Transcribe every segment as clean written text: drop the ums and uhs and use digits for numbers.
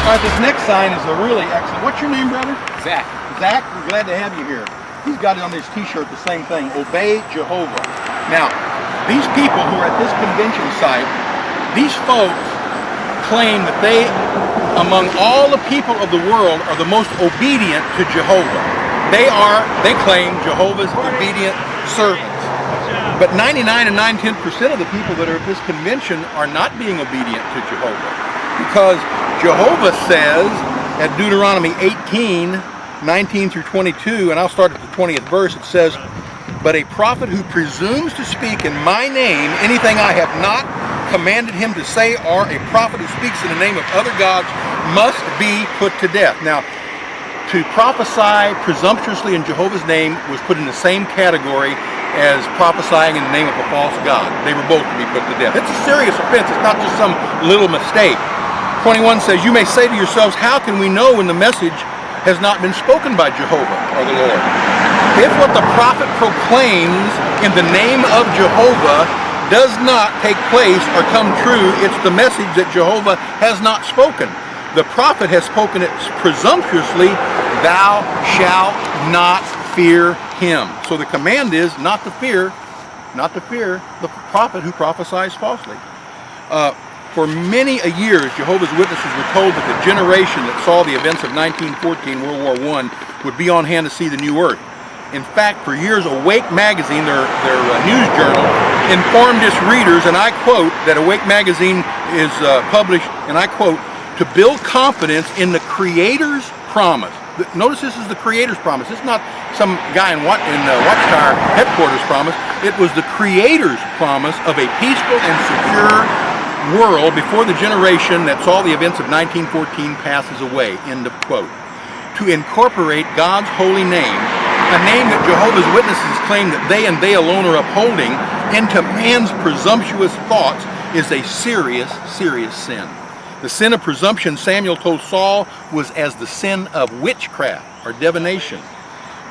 All right, this next sign is a really excellent. What's your name, brother? Zach. Zach, we're glad to have you here. He's got it on his t-shirt, the same thing, Obey Jehovah. Now, these people who are at this convention site, these folks claim that they, among all the people of the world, are the most obedient to Jehovah. They claim Jehovah's obedient servants. But 99 and 9/10% of the people that are at this convention are not being obedient to Jehovah. Because Jehovah says at Deuteronomy 18:19 through 22, and I'll start at the 20th verse, it says, "But a prophet who presumes to speak in my name anything I have not commanded him to say, or a prophet who speaks in the name of other gods must be put to death." Now, to prophesy presumptuously in Jehovah's name was put in the same category as prophesying in the name of a false god. They were both to be put to death. It's a serious offense. It's not just some little mistake. 21 says, "You may say to yourselves, how can we know when the message has not been spoken by Jehovah or the Lord? If what the prophet proclaims in the name of Jehovah does not take place or come true, it's the message that Jehovah has not spoken. The prophet has spoken it presumptuously, thou shalt not fear him." So the command is not to fear the prophet who prophesies falsely. For many a years, Jehovah's Witnesses were told that the generation that saw the events of 1914, World War I, would be on hand to see the new earth. In fact, for years, Awake magazine, their news journal, informed its readers, and I quote, that Awake magazine is published, and I quote, "to build confidence in the Creator's promise." Notice this is the Creator's promise. It's not some guy in Watchtower headquarters promise. It was the Creator's promise of a peaceful and secure world before the generation that saw the events of 1914 passes away. End of quote. To incorporate God's holy name, a name that Jehovah's Witnesses claim that they and they alone are upholding, into man's presumptuous thoughts is a serious, serious sin. The sin of presumption, Samuel told Saul, was as the sin of witchcraft or divination.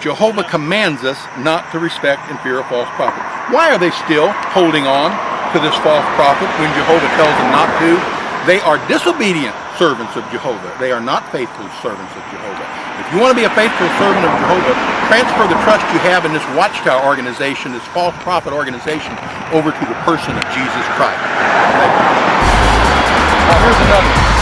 Jehovah commands us not to respect and fear a false prophet. Why are they still holding on to this false prophet when Jehovah tells them not to? They are disobedient servants of Jehovah. They are not faithful servants of Jehovah. If you want to be a faithful servant of Jehovah, transfer the trust you have in this Watchtower organization, this false prophet organization, over to the person of Jesus Christ. Thank you. Now here's another.